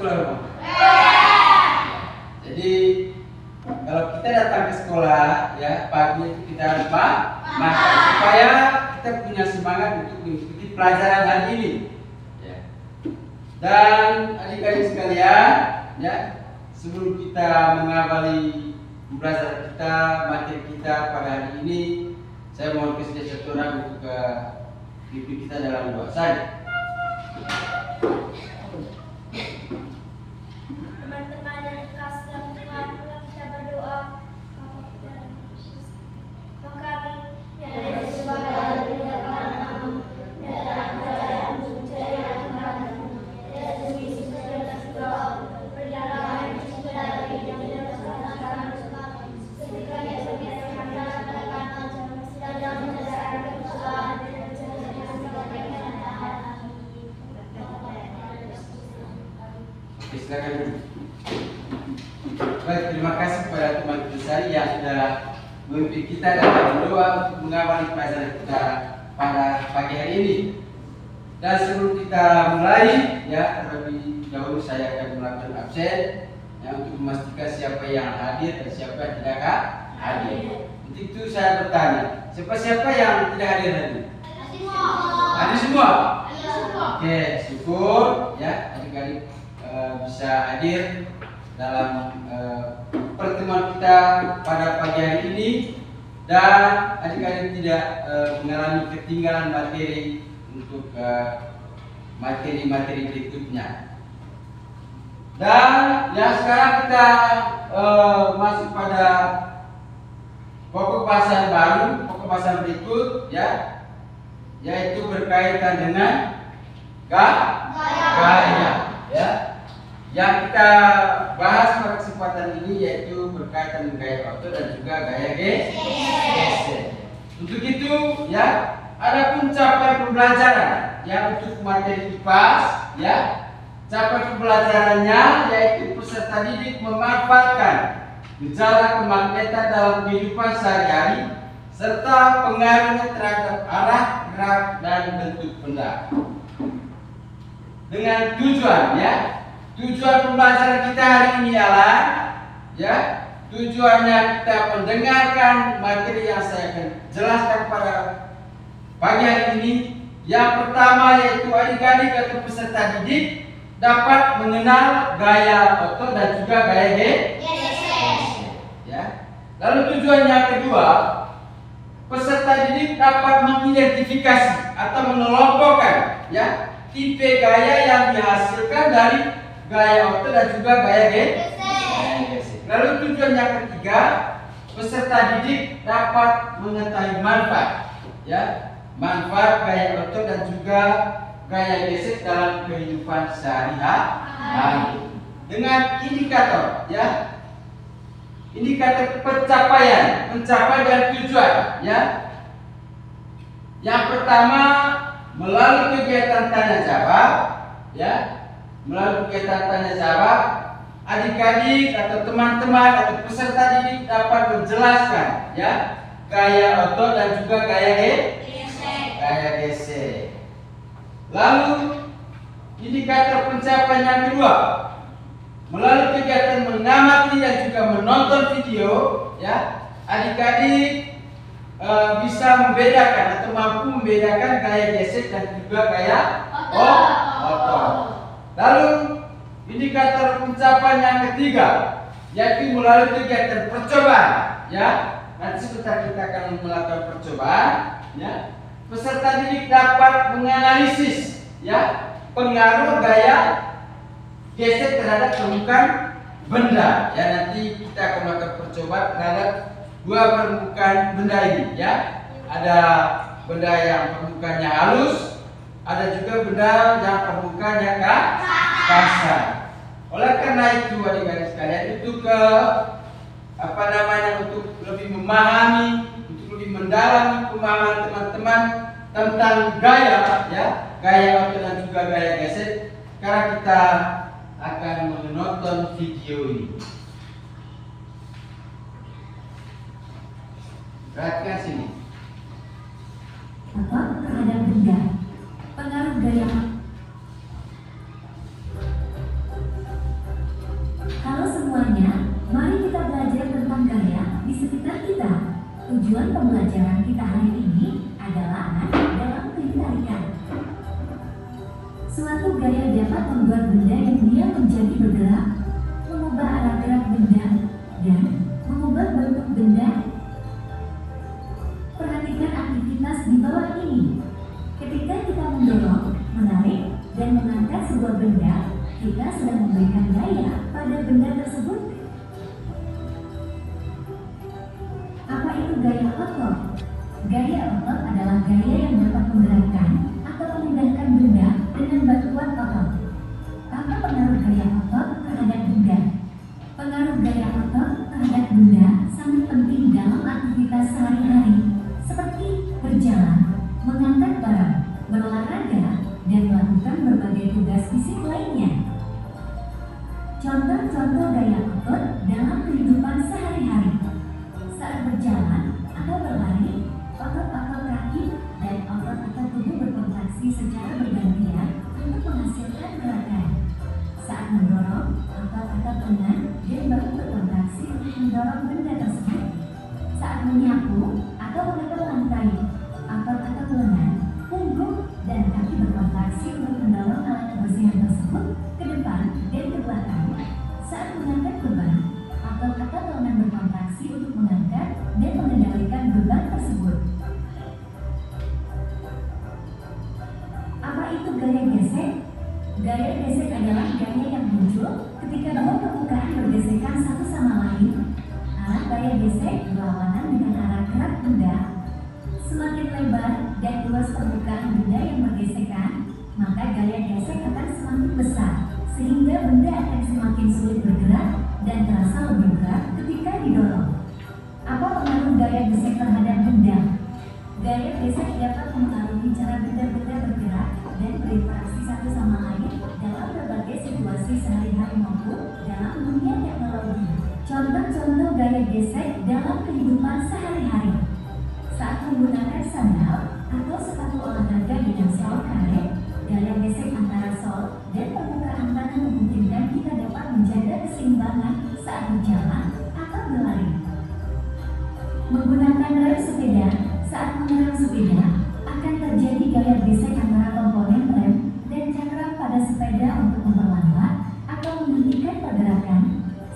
pulang rumah? Jadi kalau kita datang ke sekolah ya pagi itu kita harus makan supaya kita punya semangat untuk mengikuti pelajaran hari ini. Ya. Dan adik-adik sekalian, ya sebelum kita mengawali pembelajaran kita, materi kita pada hari ini, saya mohon kesediaan orang untuk pimpin kita dalam doa saja. Teman-teman yang dikasihi dalam Tuhan, mari kita berdoa. Bapa kami yang ada di surga, dimuliakan namamu, datanglah kerajaanmu, jadilah kehendakmu, di bumi seperti di surga. Berilah kami rezeki yang tidak bersama-sama kami, seperti yang kami katakan, dan jangan menyesatkan kesalahan dan jangan Silakan dulu. Baik, terima kasih kepada teman Besari yang sudah memimpin kita dalam doa untuk mengawali pelajaran kita pada pagi hari ini. Dan sebelum kita mulai, ya terlebih dahulu saya akan melakukan absen ya, untuk memastikan siapa yang hadir dan siapa yang tidak hadir. Untuk itu saya bertanya, siapa yang tidak hadir hari ini? Hadir semua. Oke, syukur ya adik-adik bisa hadir dalam pertemuan kita pada pagi hari ini dan adik-adik tidak mengalami ketinggalan materi untuk materi-materi berikutnya. Dan ya sekarang kita masuk pada pokok bahasan baru, pokok bahasan berikut ya, yaitu berkaitan dengan gaya ya. Yang kita bahas pada kesempatan ini yaitu berkaitan dengan gaya auto dan juga gaya geser. Untuk itu ya, ada pun capaian pembelajaran yang untuk materi IPAS ya. Capaian pembelajarannya yaitu peserta didik memanfaatkan gejala kemagnetan dalam kehidupan sehari-hari serta pengaruhnya terhadap arah, gerak dan bentuk benda. Dengan tujuan ya. Tujuan pembelajaran kita hari ini adalah ya, tujuannya kita mendengarkan materi yang saya akan jelaskan pada pagi hari ini. Yang pertama yaitu adik-adik atau peserta didik dapat mengenal gaya auto dan juga gaya geser. Ya. Lalu tujuan yang kedua, peserta didik dapat mengidentifikasi atau mengelompokkan ya tipe gaya yang dihasilkan dari gaya auto dan juga gaya geser. Lalu tujuan yang ketiga, peserta didik dapat mengetahui manfaat ya, manfaat gaya auto dan juga gaya geser dalam kehidupan sehari-hari dengan indikator ya, indikator pencapaian tujuan ya. Yang pertama melalui kegiatan tanya jawab ya. Melalui kegiatan tanya jawab, adik-adik atau teman-teman atau peserta didik dapat menjelaskan ya gaya auto dan juga gaya geser. Lalu indikator pencapaian yang kedua, melalui kegiatan mengamati dan juga menonton video ya, adik-adik bisa membedakan atau mampu membedakan gaya geser dan juga gaya auto. Lalu indikator pencapaian yang ketiga yaitu melalui kegiatan percobaan ya. Nanti sebentar kita akan melakukan percobaan ya. Peserta didik dapat menganalisis ya pengaruh gaya geser terhadap permukaan benda ya. Nanti kita akan melakukan percobaan terhadap dua permukaan benda ini ya. Ada benda yang permukaannya halus, ada juga benda yang permukaannya kasar. Oleh karena itu adik-adik sekalian, untuk untuk lebih memahami, untuk lebih mendalami pemahaman teman-teman tentang gaya ya, gaya auto dan juga gaya geser, sekarang kita akan menonton video ini. Perhatikan sini. Apa terhadap benda? Pengaruh gaya Suatu gaya dapat membuat benda yang diam menjadi bergerak, mengubah arah gerak benda, dan mengubah bentuk benda. Perhatikan aktivitas di bawah ini. Ketika kita mendorong, menarik, dan mengangkat sebuah benda, kita sedang memberikan gaya pada benda tersebut. Apa itu gaya otot? Gaya otot adalah gaya yang dapat menggerakkan atau memindahkan benda dengan bantuan otot. Apa pengaruh gaya otot terhadap benda? Pengaruh gaya otot terhadap benda sangat penting dalam aktivitas sehari-hari, seperti berjalan, mengangkat barang, berolahraga, dan melakukan berbagai tugas fisik lainnya. Contoh-contoh gaya otot dalam kehidupan sehari-hari. Saat berjalan atau berlari, otot-otot kaki dan otot-otot tubuh berkontraksi secara bergantian untuk menghasilkan gerakan. Saat mendorong, otot-otot lengan dan bahu berkontraksi untuk mendorong benda tersebut. Saat menyapu atau menekan lantai, otot-otot lengan, punggung, dan kaki berkontraksi untuk mendorong alat kebersihan tersebut ke depan dan ke belakang. Saat mengangkat beban, otot-otot lengan berkontraksi untuk mengangkat dan mengendalikan beban tersebut. Apa itu gaya gesek? Gaya gesek adalah gaya yang muncul ketika dua permukaan bergesekan satu sama lain. Arah gaya gesek berlawanan dengan arah gerak benda. Semakin lebar dan luas permukaan benda yang bergesekan, maka gaya gesek akan semakin besar, sehingga benda akan semakin sulit bergerak dan terasa lebih berat ketika didorong. Apa pengaruh gaya gesek terhadap benda? Gaya gesek dapat mempengaruhi cara benda-benda bergerak dan berinteraksi satu sama lain dalam berbagai situasi sehari-hari maupun dalam dunia teknologi. Contoh-contoh gaya gesek dalam kehidupan sehari-hari. Saat menggunakan sandal atau sepatu olahraga dengan sol karet, gaya gesek antara sol dan permukaan tanah memungkinkan kita dapat menjaga keseimbangan saat berjalan atau berlari. Menggunakan rem sepeda, saat mengerem sepeda, akan terjadi gaya gesek antara komponen rem dan cakram pada sepeda untuk memperlambat atau menghentikan pergerakan.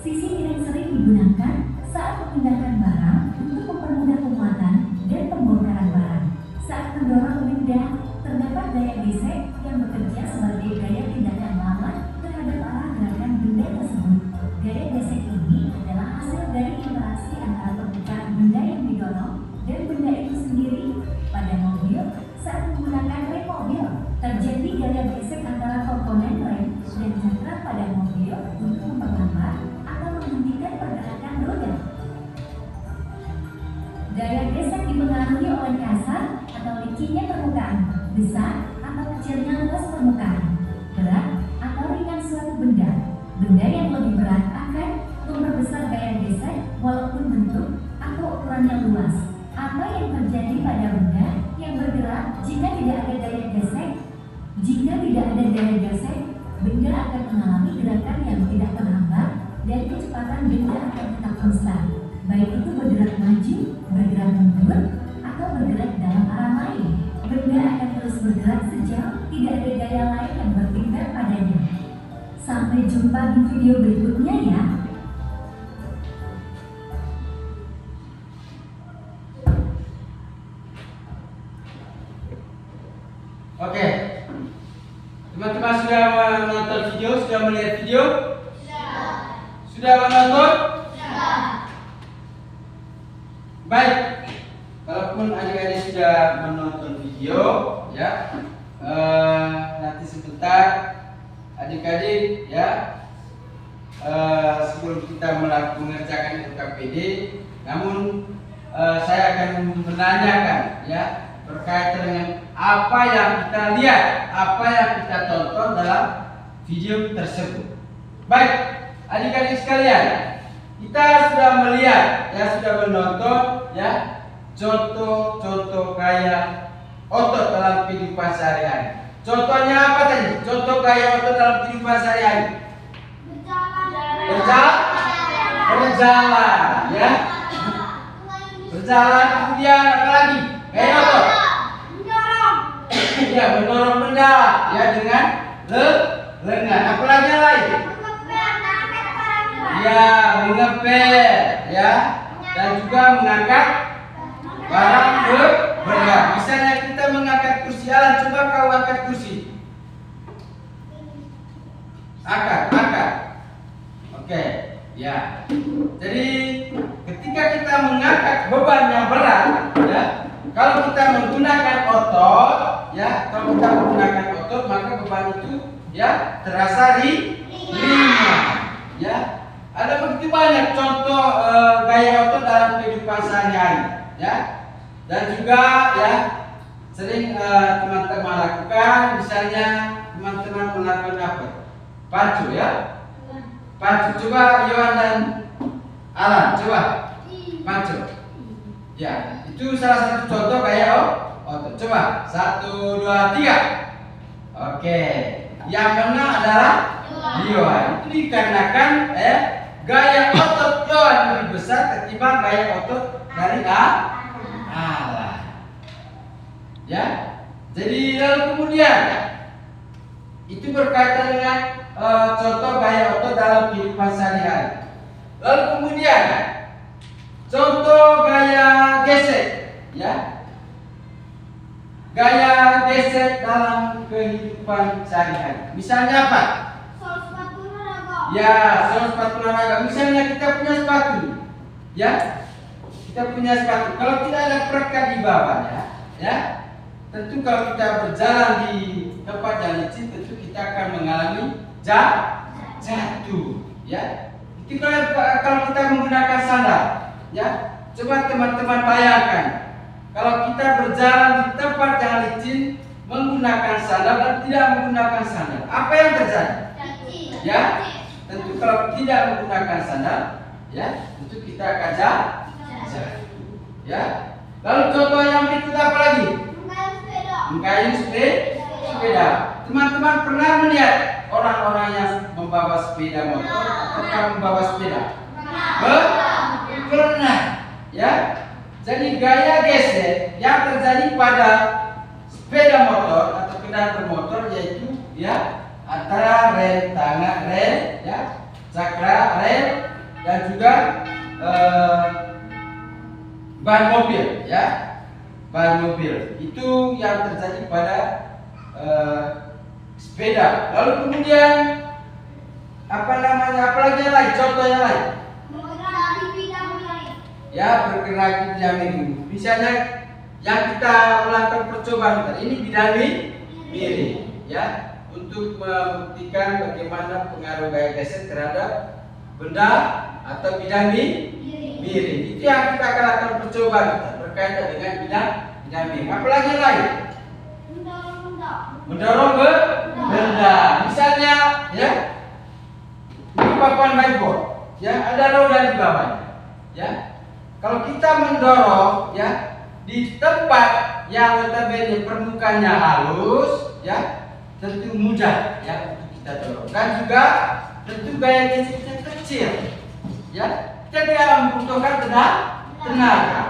Sisi miring sering digunakan saat memindahkan barang untuk mempermudah pemuatan dan pembongkaran barang. Saat mendorong benda, terdapat gaya gesek yang bekerja sebagai gaya tindakan lawan terhadap arah gerakan benda tersebut. Gaya gesek ini adalah hasil dari interaksi antara permukaan benda yang didorong dan benda itu sendiri. Pada mobil, saat menggunakan rem mobil, terjadi gaya gesek antara komponen rem dan cakram pada mobil untuk memperlambat atau menghentikan pergerakan roda. Gaya gesek dipengaruhi oleh kasar atau licinnya permukaan, besar atau kecilnya luas permukaan, berat atau ringan suatu benda. Benda yang lebih berat akan memperbesar gaya gesek walaupun bentuk atau ukurannya luas. Apa yang terjadi pada benda yang bergerak jika tidak ada gaya gesek? Jika tidak ada gaya gesek, benda akan mengalami gerakan yang tidak terhambat dan kecepatan benda akan tetap konstan, baik itu bergerak maju, bergerak mundur, atau bergerak dalam arah lain. Benda akan terus bergerak sejauh tidak ada gaya lain yang bertindak padanya. Sampai jumpa di video berikutnya ya. Oke, teman-teman sudah menonton video, sudah melihat video? Sudah menonton? Baik, kalaupun adik-adik sudah menonton video, ya, nanti sebentar adik-adik, ya, sebelum kita mengerjakan LKPD, namun saya akan menanyakan, ya, berkaitan dengan apa yang kita lihat, apa yang kita tonton dalam video tersebut. Baik, adik-adik sekalian, kita sudah melihat, ya, sudah menonton, ya, contoh-contoh gaya otot dalam kehidupan sehari-hari. Contohnya apa tadi? Contoh gaya otot dalam kehidupan sehari-hari. Berjalan, ya. Berjalan, kemudian apa lagi? Gaya otot. Ya, mendorong benda, ya, dengan lengan. Apalagi yang lain? Ya, mengepel, ya, dan juga mengangkat barang berat. Misalnya kita mengangkat kursi. Alan, coba kau angkat kursi. Angkat. Oke, ya. Jadi ketika kita mengangkat beban yang berat, ya, kalau kita menggunakan otot, ya, maka beban itu, ya, terasa ringan, ya. Ada begitu banyak contoh gaya otot dalam kehidupan sehari-hari, ya. Dan juga, ya, sering teman-teman lakukan, misalnya teman-teman melakukan apa? Pacu, ya. Pacu. Coba Yohan dan Alan, coba pacu. Ya, itu salah satu contoh gaya otot. Coba 1, 2, 3. Oke. Yang menang adalah Yohan. Itu dikarenakan gaya otot Yohan lebih besar ketimbang gaya otot dari Alan. Ya. Jadi lalu kemudian itu berkaitan dengan contoh gaya otot dalam kehidupan sehari-hari. Lalu kemudian contoh gaya gesek, ya. Gaya gesek dalam kehidupan sehari-hari. Misalnya apa? Ya, sol sepatu olahraga. Misalnya kita punya sepatu, ya. Kita punya sepatu. Kalau tidak ada perekat di bawahnya, ya. Tentu kalau kita berjalan di tempat yang licin, tentu kita akan mengalami jatuh, ya. Itu kalau kita menggunakan sandal, ya. Coba teman-teman bayangkan, kalau kita berjalan di tempat yang licin menggunakan sandal dan tidak menggunakan sandal, apa yang terjadi? Ya, tentu kalau tidak menggunakan sandal, ya, tentu kita akan jatuh, ya. Lalu contoh yang berikut apa lagi? Mengayuh sepeda. Teman-teman pernah melihat orang-orang yang membawa sepeda motor atau membawa sepeda? Pernah, ya. Jadi gaya gesek yang terjadi pada sepeda motor atau kendaraan bermotor yaitu, ya, antara rem tangan, ya, cakra rem dan juga ban mobil, ya. Ban mobil itu yang terjadi pada sepeda. Lalu kemudian apalagi yang lain? Contoh yang lain? Ya, bergerak di bidang miring. Misalnya yang kita melakukan percobaan ini bidang miring, ya, untuk membuktikan bagaimana pengaruh gaya gesek terhadap benda atau bidang miring. Itu yang kita akan lakukan percobaan berkaitan dengan bidang miring. Apalagi yang lain? Mendorong benda. Misalnya, ya, ini papan whiteboard, ya, ada roda di bawahnya, ya. Kalau kita mendorong, ya, di tempat yang notabene permukaannya halus, ya, tentu mudah, ya, untuk kita dorong. Dan juga tentu gaya geseknya kecil, ya. Kita tidak membutuhkan tenaga.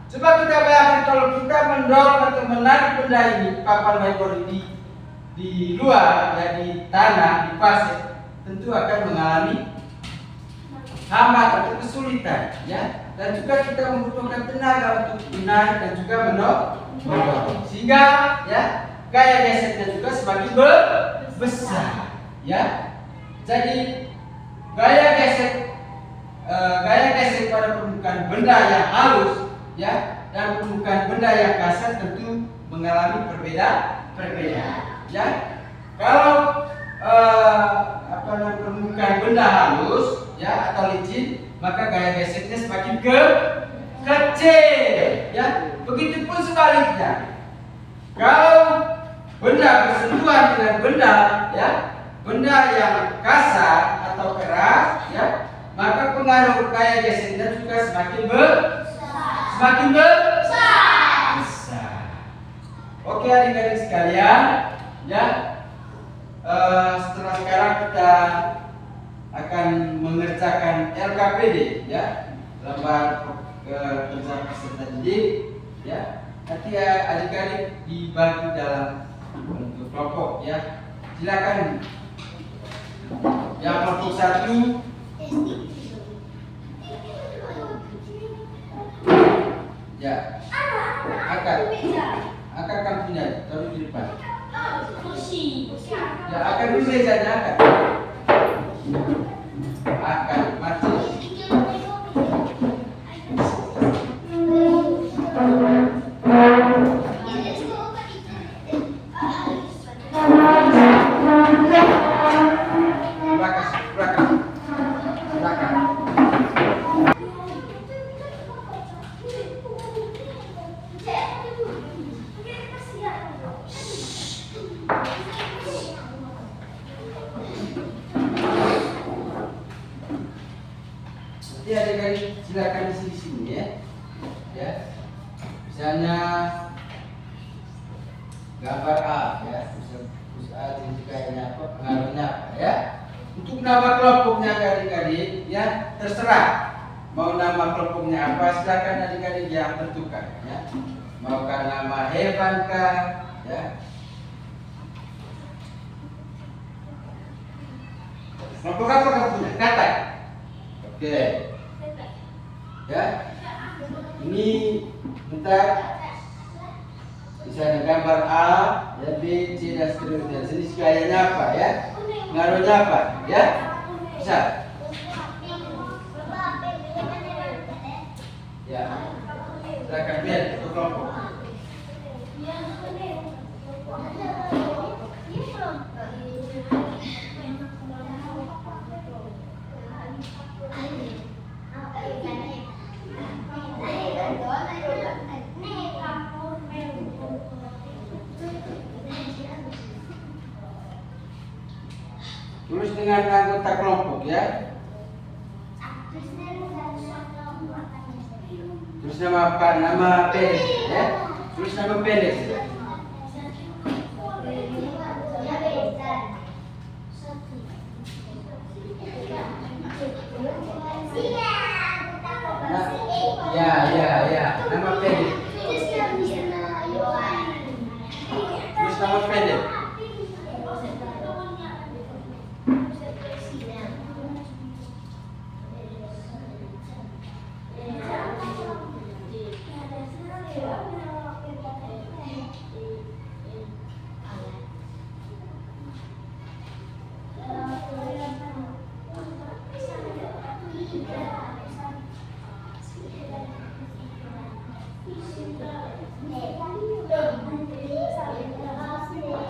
Coba kita bayangkan kalau kita mendorong atau menarik benda ini, papan whiteboard ini di luar, ya, di tanah, di pasir, tentu akan mengalami hambatan atau kesulitan, ya. Dan juga kita membutuhkan tenaga untuk menarik dan juga mendorong. Sehingga, ya, gaya geseknya juga semakin besar, ya. Jadi gaya gesek pada permukaan benda yang halus, ya, dan permukaan benda yang kasar tentu mengalami perbedaan, ya. Kalau permukaan benda halus, ya, atau licin, maka gaya geseknya semakin kecil, ya. Begitupun sebaliknya. Kalau benda bersentuhan dengan benda, ya, benda yang kasar atau keras, ya, maka pengaruh gaya geseknya juga semakin besar. Oke, adik-adik sekalian, ya, setelah sekarang kita akan mengerjakan LKPD, ya, lembar kerja peserta didik, ya. Nanti adik-adik dibagi dalam bentuk kelompok, ya. silakan. Yang kelompok 1 ya, akar kan punya, taruh di depan. Ya, akar dulu mejanya akar. Akar mati. Nanti adik-adik silakan di sini ya. Ya. Misalnya gambar A ya. Terus A kayaknya apa? Pengaruhnya apa ya? Untuk nama kelompoknya adik-adik ya terserah. Mau nama kelompoknya apa silakan adik-adik yang tentukan ya. Maukah nama hewan kah ya? Kelompok apa kamu punya? Kata. Oke. Ya. Ini bentar. Misalnya gambar A, ya B, C dan seterusnya. Jenis gayanya apa ya? Ngaruhnya apa? Ya. Bisa. Ya. Silakan lihat untuk kelompok. Tulis dengan anggota kelompok ya. Tulis nama apa? Nama pendek ya. Tulis nama pendek. Ya. Nama pendek. Tulis nama pendek.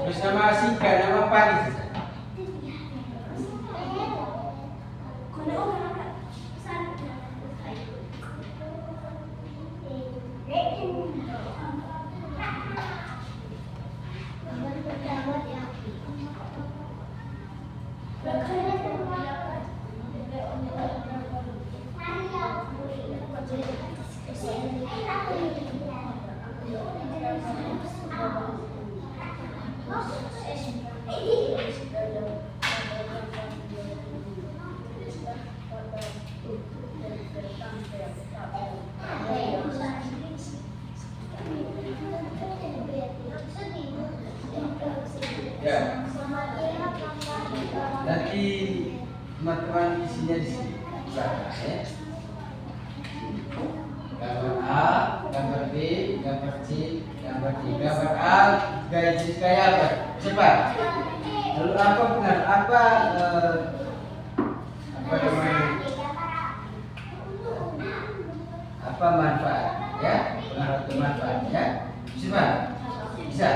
Terus nama Sika, nama Paris. Ya. Nanti teman-teman isinya di sini. Ya. Gambar A, gambar B, gambar C, gambar D. Gambar A gaya jenis gaya apa? Cepat. Lalu apa benar? Apa namanya? Apa manfaat? Ya, pengaruh ke manfaat. Ya, bisa. Bisa.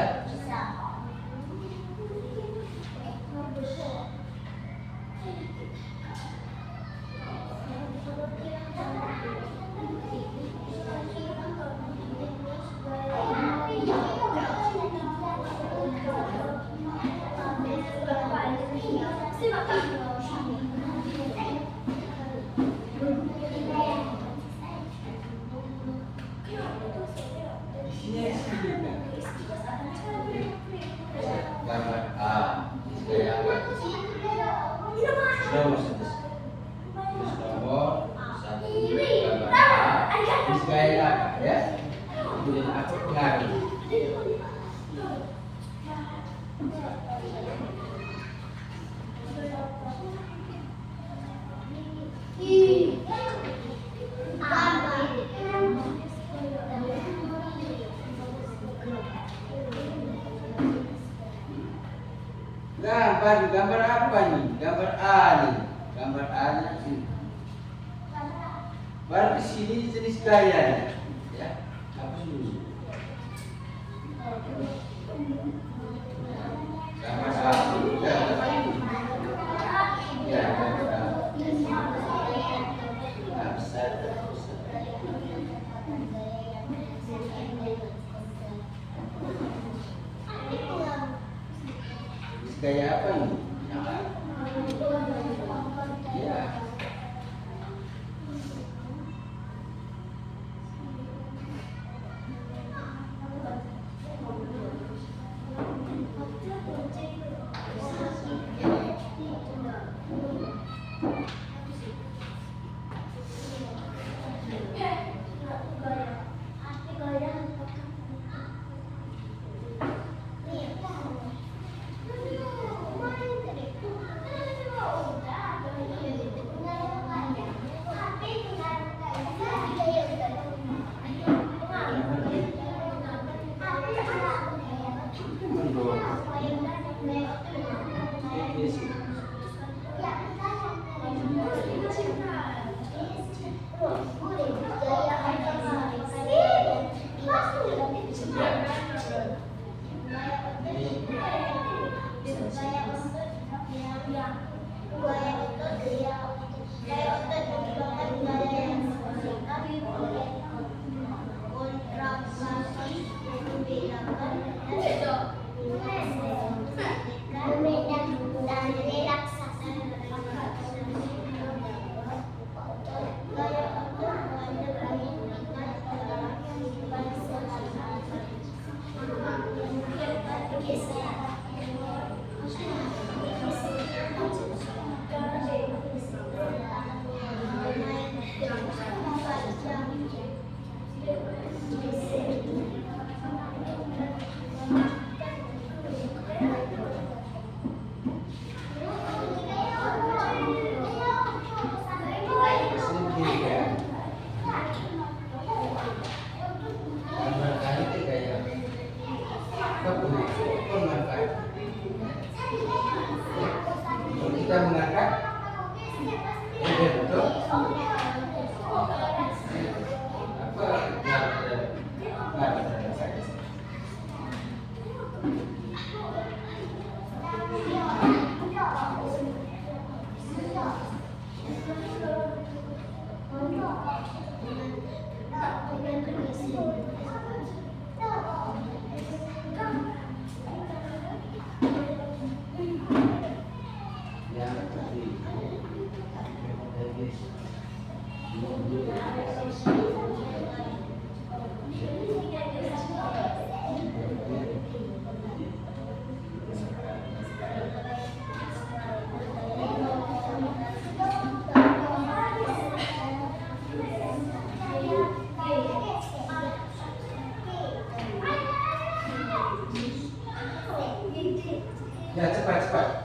Gambar A, gaya apa? Nomor 1. Gambar A, gaya apa ya? Kemudian apa pengaruh? Gambar apa nih? Gambar A nih. Gambar A nya sini. Baru di sini jenis gaya nih. Ya, hapus dulu. Gambar A. Ya, gambar A. Gaya apa ini? Ya. Kita mengangkat betul ya, cepat.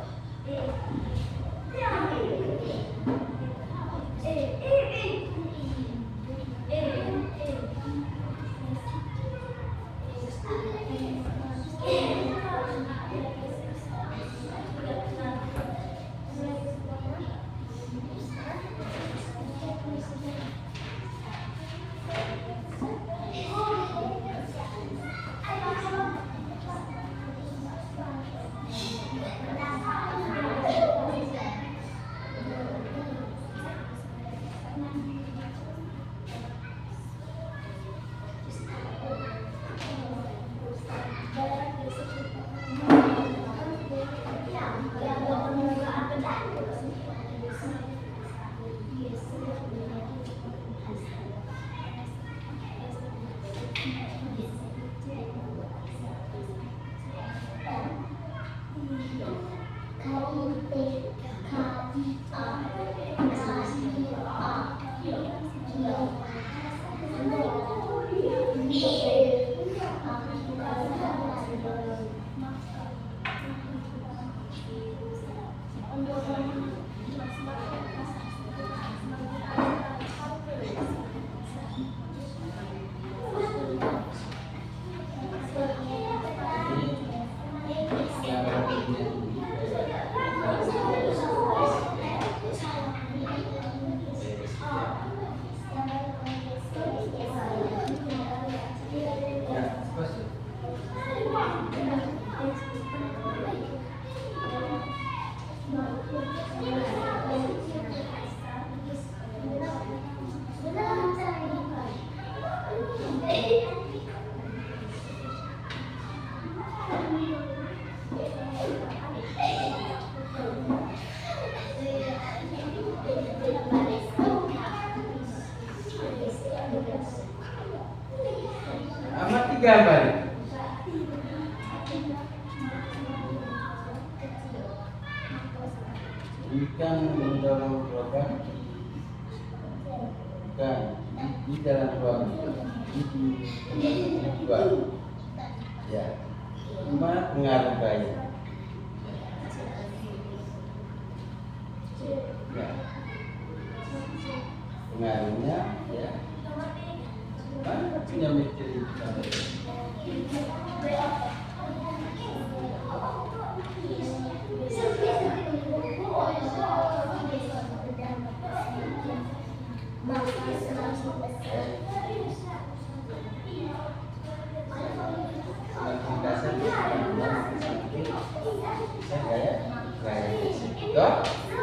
gambar. Ikan mendorong gerobak bukan di dalam ruangan di dua ya cuma pengaruh gaya ya pengaruhnya ya mana punya misteri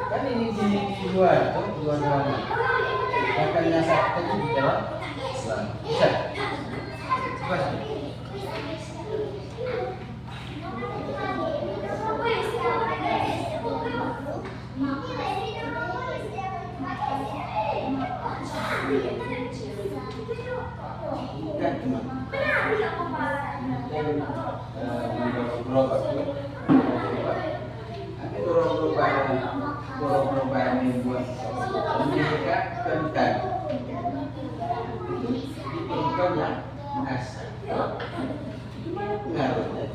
kan ini di luar tuh luar ruangan akan nyasar tadi di dalam bisa coba kan cuma gerobak tuh gerobak yang buat mereka ikan ikannya asal ngaruhnya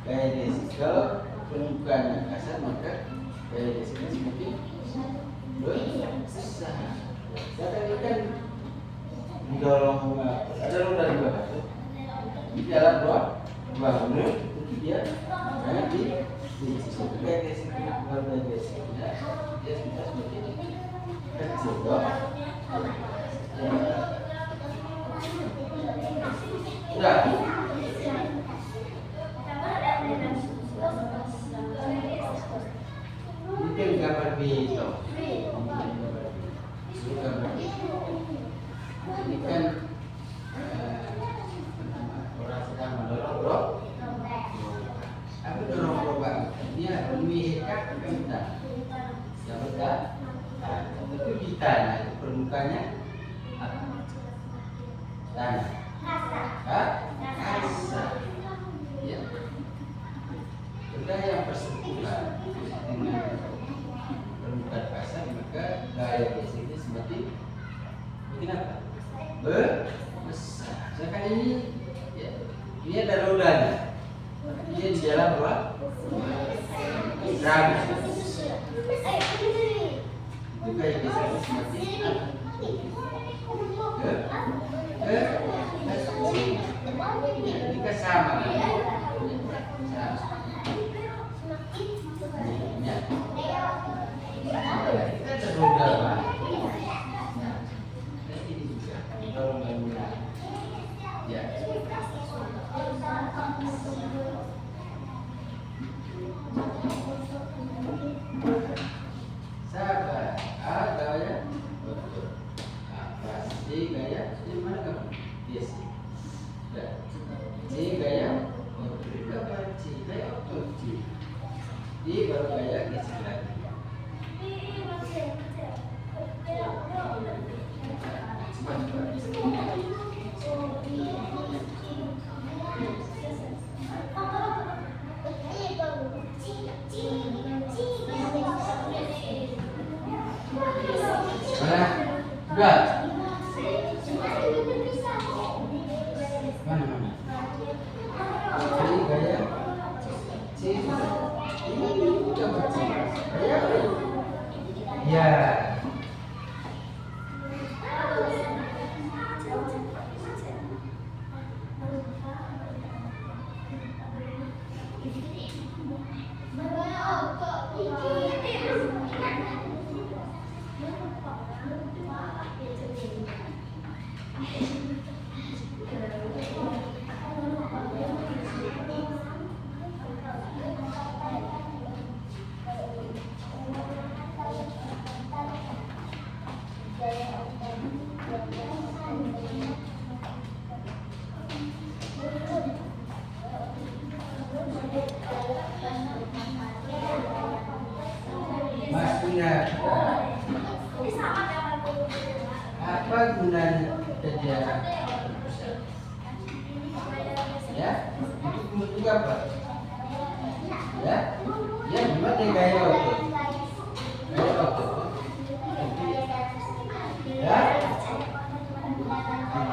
kayak desi kalau permukaannya kasar maka kayak desi semakin besar. Sedangkan ikan didorong ada roda dua di dalam ruangan itu dia hanya di situ kayak desi kalau desi dia sudah semakin kecil dong. Udah. Itu gambar bito. Ini kan orang sedang mendorong apa dorong gerobak? Dia memikat kita. Ya betul. Itu kita, nah itu permukaannya tanah. Kasar. Ya. Benda yang bersentuhan dengan permukaan kasar maka gaya biasanya semakin apa? Besar. Sedangkan ini ya, ini ada rodanya. Dia di dalam ruang ragu. Itu kayak biasanya semakin ini kan sama kan? Kita terroda Pak. Ini juga dorong bangunan. Ya. Sabar. Gaya. Betul. Pasti gaya. Di mana kamu? Yes. C gaya. C gaya. D baru gaya geser lagi. Udah. Mana? Ini gaya C. Ini coba C. Ya. Apa gunanya kerja Ya, ya memang dia gaya otot. Gaya otot. Ya,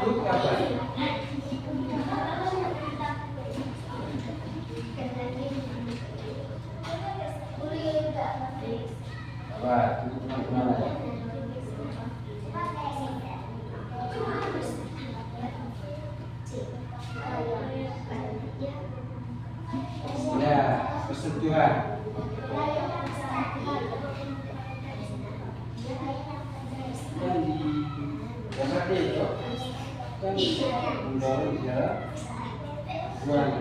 itu apa? Wah, itu mana ya? Ya, persetujuan. Yang di Jakarta itu kan mendorong dia buang.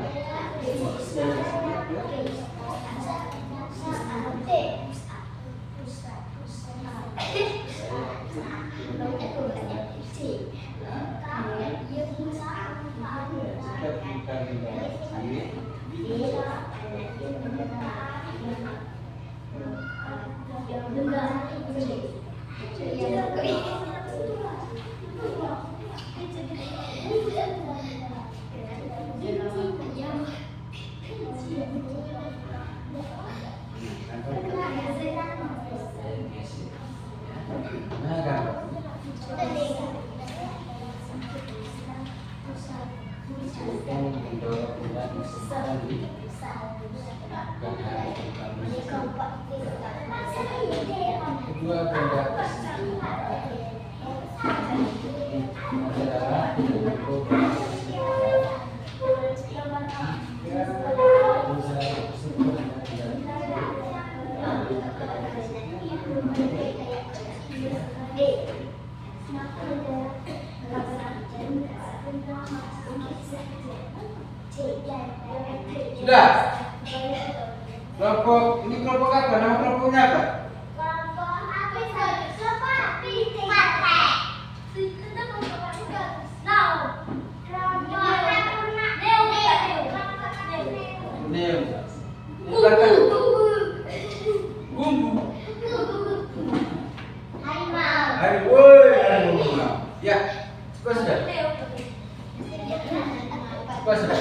Kedua benda adalah sudah. Kelompok ini kelompok apa? Nama kelompoknya apa? Neo. Bumbu. Hari woi, ya. Sudah sudah. Sudah.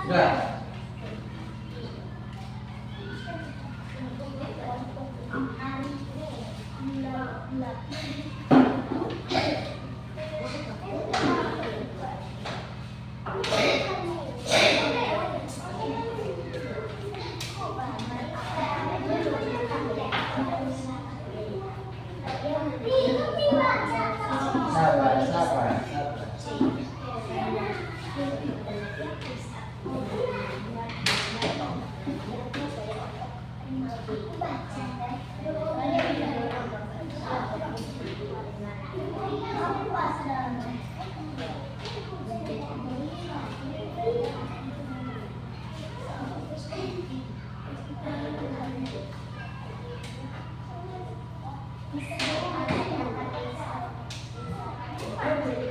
Sudah. Sabar.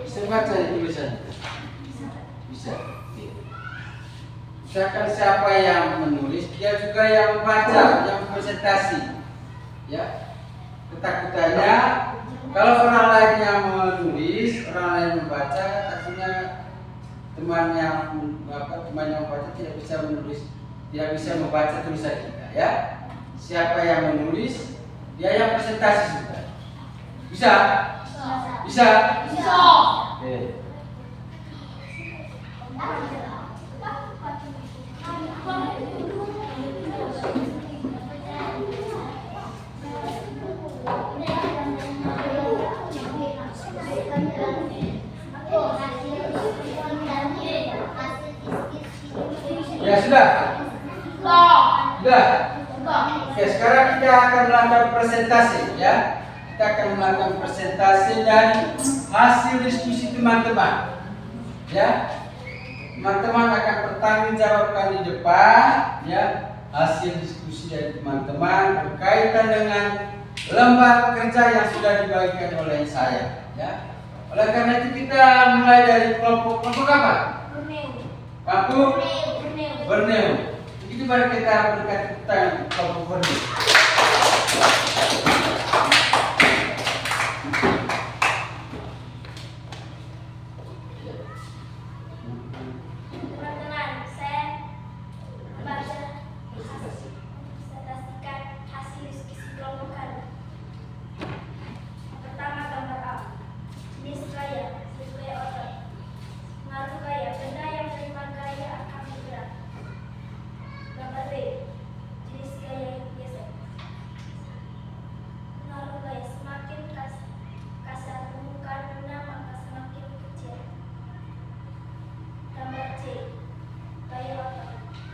Bisa baca tulisan? Bisa. Misalkan siapa yang menulis, dia juga yang membaca, yang presentasi. Ya. Ketakutannya kalau orang lain yang menulis, orang lain membaca, takutnya teman yang membaca tidak bisa menulis, tidak bisa membaca tulisan kita. Ya. Siapa yang menulis, dia yang presentasi juga. Bisa? Bisa? Oke. Ya sudah. Sudah. Oke, sekarang kita akan melakukan presentasi ya. Kita akan melakukan presentasi dan hasil diskusi teman-teman. Ya. Teman-teman akan bertanggung jawabkan di depan ya. hasil diskusi dari teman-teman berkaitan dengan lembar kerja yang sudah dibagikan oleh saya. Ya. Oleh karena itu kita mulai dari kelompok apa? Kampung Borneo. Begitu baru kita berikan tepuk tangan kelompok Borneo. Teman-teman, saya membaca statistikan hasil diskusi kelompok kami. Pertama, gambar A. Jenis gaya, sesuai otot. Pengaruh gaya, benda yang menerima gaya akan bergerak. Gambar B. Jenis gaya yang biasa. Pengaruh gaya, semakin kasar permukaan benda maka semakin kecil. Gambar C. Gaya otot,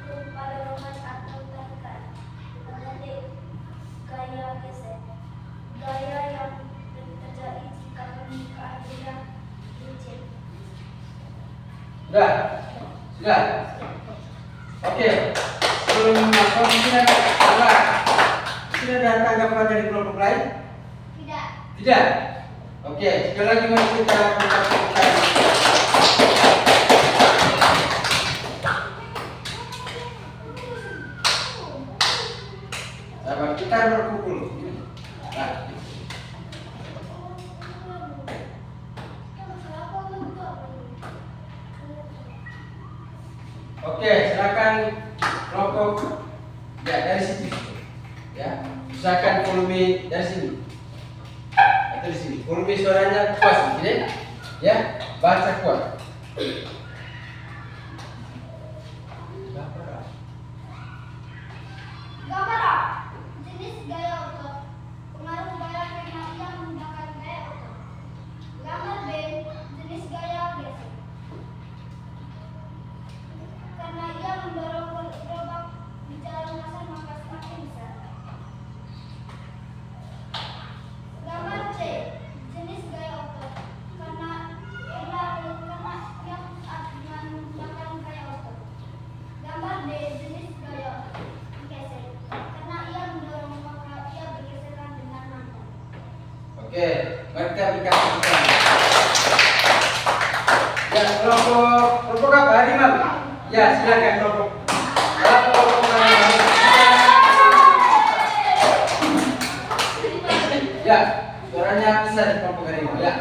berupa dorongan atau tarikan. Gambar D. Gaya gesek, gaya yang terjadi jika permukaan benda licin. Sudah? Sudah? Oke. Sebelum masuk sudah ada tanggapan dari kelompok lain? Tidak. Tidak? Oke, sekali lagi mari kita buka tepuk tangan. Sahabat kita berkumpul. Nah, oke, silakan kelompok ya dari sini. Ya, usahakan volume dari sini. Atau di sini. Volume suaranya kuat, gitu. Ya, baca kuat. Gambar A. Jenis gaya otot. Pengaruh gaya karena ia menggunakan gaya otot. Gambar B. Jenis gaya gesek. Karena ia mendorong gerobak di jalan massa maka semakin besar. Gambar C. Jenis gaya otot. Karena ia menggunakan gaya otot. Gambar D. Jenis gaya gesek. Karena ia mendorong maka ia bergesekan dengan mantan. Oke, mari kita berikan tepuk tangan. Ya, kelompok apa? Harimau. Ya, silakan kelompok. Ya, suaranya besar di kelompok harimau. Ya.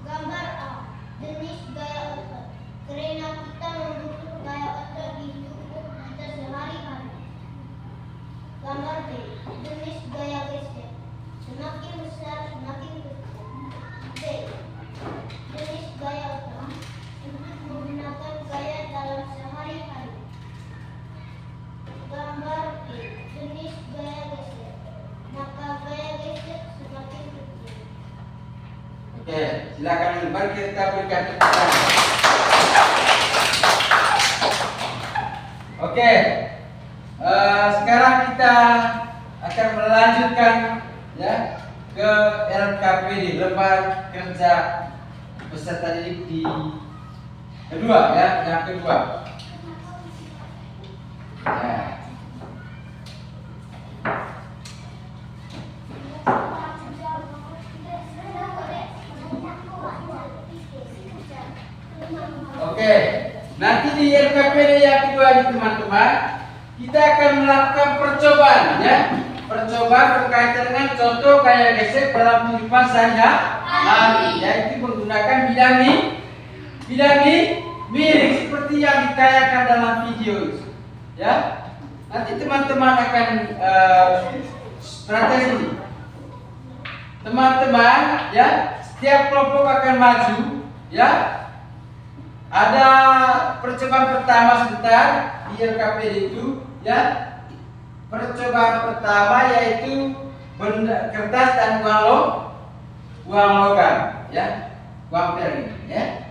Gambar A. Jenis gaya otot. Karena kita membentuk gaya otot di tubuh kita sehari-hari. Gambar B. Jenis gaya gesek. Semakin besar semakin kecil. B. Jenis gaya otot. Untuk menggunakan gaya dalam sehari-hari. Gambar B. Jenis gaya gesek. Maka gaya gesek semakin kecil. Oke, silakan mari kita berikan tepuk tangan. Oke, sekarang kita akan melanjutkan ya ke LKPD, lembar kerja peserta didik di kedua ya, yang kedua. Ya. Oke, nanti di LKPD yang kedua ini teman-teman, kita akan melakukan percobaan ya. Percobaan berkaitan dengan contoh gaya gesek dalam kehidupan sehari-hari, yaitu menggunakan bidang miring seperti yang ditayangan dalam video itu. Ya, nanti teman-teman akan strategi ini. Teman-teman ya, setiap kelompok akan maju ya. Ada percobaan pertama sebentar di LKPD itu ya. Percobaan pertama yaitu kertas dan uang logam ya, uang piring ya.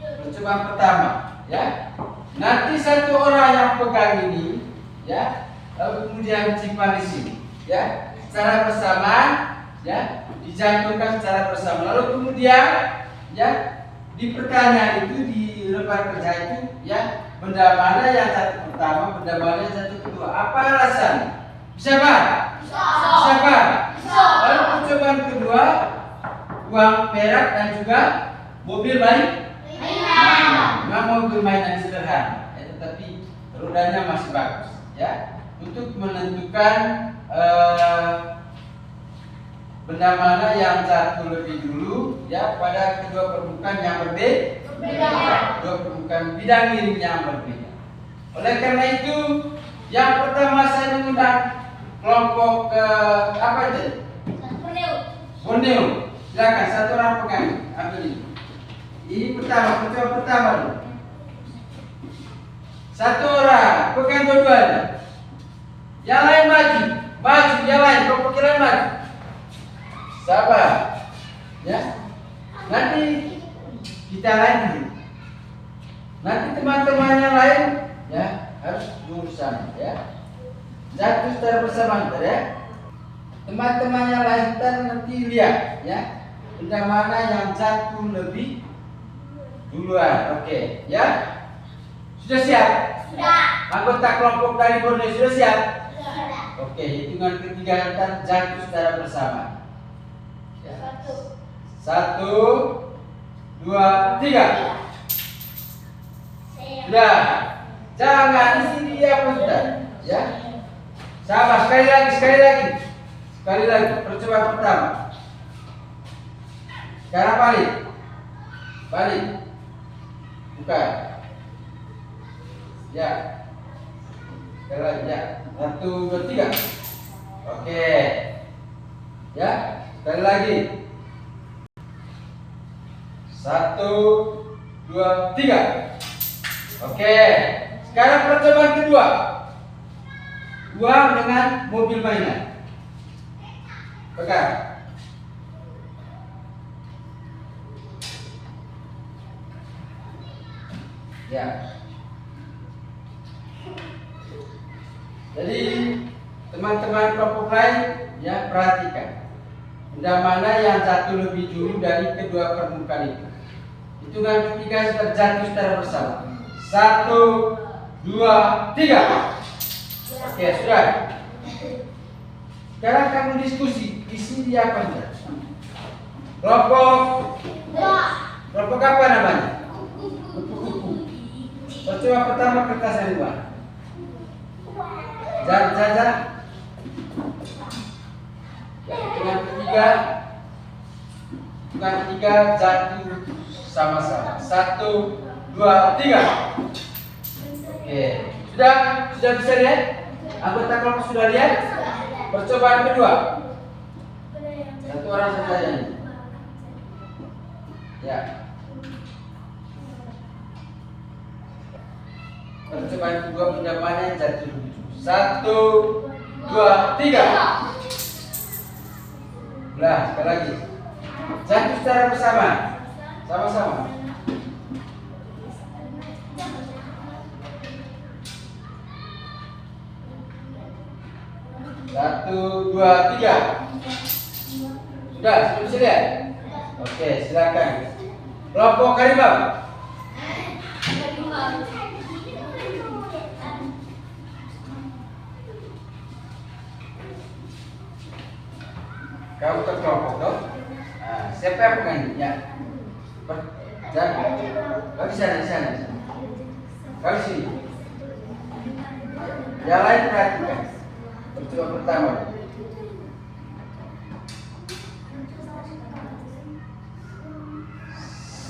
Percobaan pertama ya. Nanti satu orang yang pegang ini ya, lalu kemudian simpan di sini ya, secara bersamaan ya, dicantumkan secara bersama. Lalu kemudian ya, di pertanyaan itu di lembar kerja itu ya, benda mana yang jatuh pertama, benda mana yang jatuh kedua. Apa alasan? Bisa Pak? Bisa Pak? Lalu percobaan kedua, uang perak dan juga mobil mainan. Memang mobil mainan sederhana, ya, tetapi rodanya masih bagus, ya, untuk menentukan benda mana yang jatuh lebih dulu, ya, pada kedua permukaan yang berbeda, kedua permukaan bidang miring yang berbeda. Oleh karena itu, yang pertama saya mengundang kelompok apa itu? Borneo. Silakan, satu orang pegang, ambil ini. Ini pertama, percobaan pertama dulu. Satu orang pegang dua-duanya. Yang lain maju, yang lain kelompok yang lain maju. Sabar, ya. Nanti kita lanjut. Nanti teman-teman yang lain, ya, harus lurus sana, ya. Jatuh secara bersamaan, ya. Teman-teman yang lain nanti lihat, ya, benda mana yang jatuh lebih duluan. Oke, ya. Sudah siap? Sudah. Anggota kelompok dari Borneo sudah siap? Oke, hitungan ketiga ntar jatuh secara bersamaan. Ya. 1, 2, 3. Sudah. Jangan di sini dia sudah. Ya. Sama, sekali lagi. Sekali lagi, percobaan pertama. Sekarang balik. Buka. Ya. Sekali lagi, ya. 1, 2, 3. Oke. Ya, sekali lagi. 1, 2, 3. Oke. Sekarang percobaan kedua. Uang dengan mobil mainan. Pegang. Ya. Jadi teman-teman kelompok lain, ya, perhatikan benda mana yang jatuh lebih dulu dari kedua permukaan itu. Hitungan ketiga terjatuh secara bersama. 1, 2, 3. Oke, sudah. Sekarang kamu diskusi, isi dia apa enggak? Kelompok apa namanya? Kupu-kupu. Percobaan pertama kertas yang dua. Jaja. Hitungan ketiga jatuh sama-sama. 1, 2, 3. Oke, sudah bisa lihat? Anggota kelompok sudah lihat? Percobaan kedua. Satu orang saja ini. Ya. Percobaan kedua benda mana yang jatuh lebih dulu? 1, 2, 3. Nah, sekali lagi. Jatuh secara bersamaan. Sama-sama. 1, 2, 3. Sudah bisa lihat? Oke, silakan. Kelompok harimau. Kau ke kelompok dong. Nah, siapa yang pegang? Ya. Jangan. Kau di sana. Kau di sini. Yang lain perhatikan. Percobaan pertama.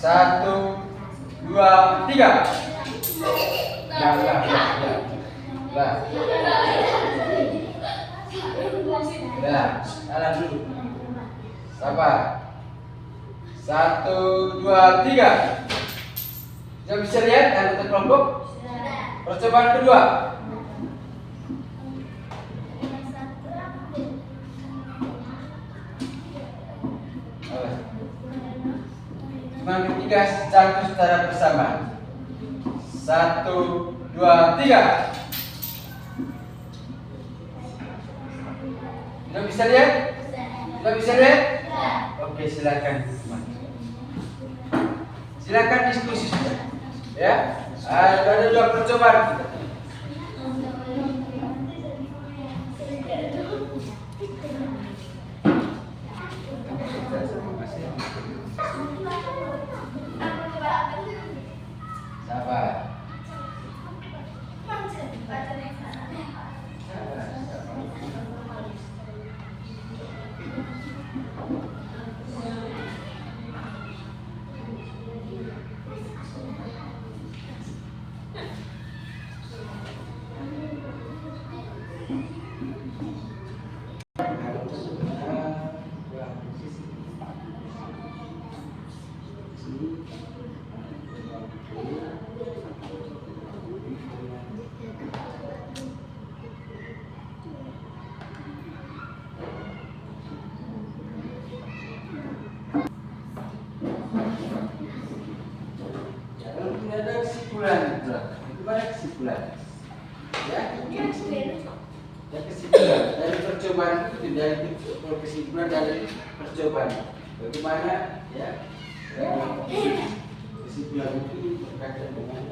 1, 2, 3. Alah dulu. Sabar. 1, 2, 3. Sudah bisa lihat anggota kelompok? Percobaan kedua. Hitungan ketiga jatuh secara bersamaan. 1, 2, 3. Sudah bisa lihat? Oke, silakan. Silakan diskusi sudah. Ya. Ada dua percobaan kita. Sabar. Ada kesimpulan itu banyak kesimpulan ya kesimpulan dari percobaan itu dari kesimpulan dari percobaan bagaimana ya kesimpulan itu berkaitan dengan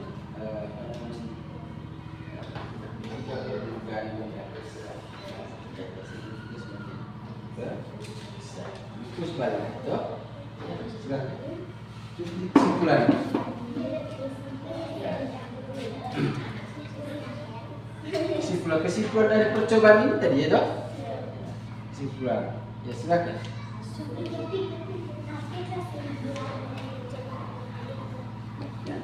kesimpulan kesimpulan dari percobaan ini tadi ya dok, kesimpulan ya silakan. Ya,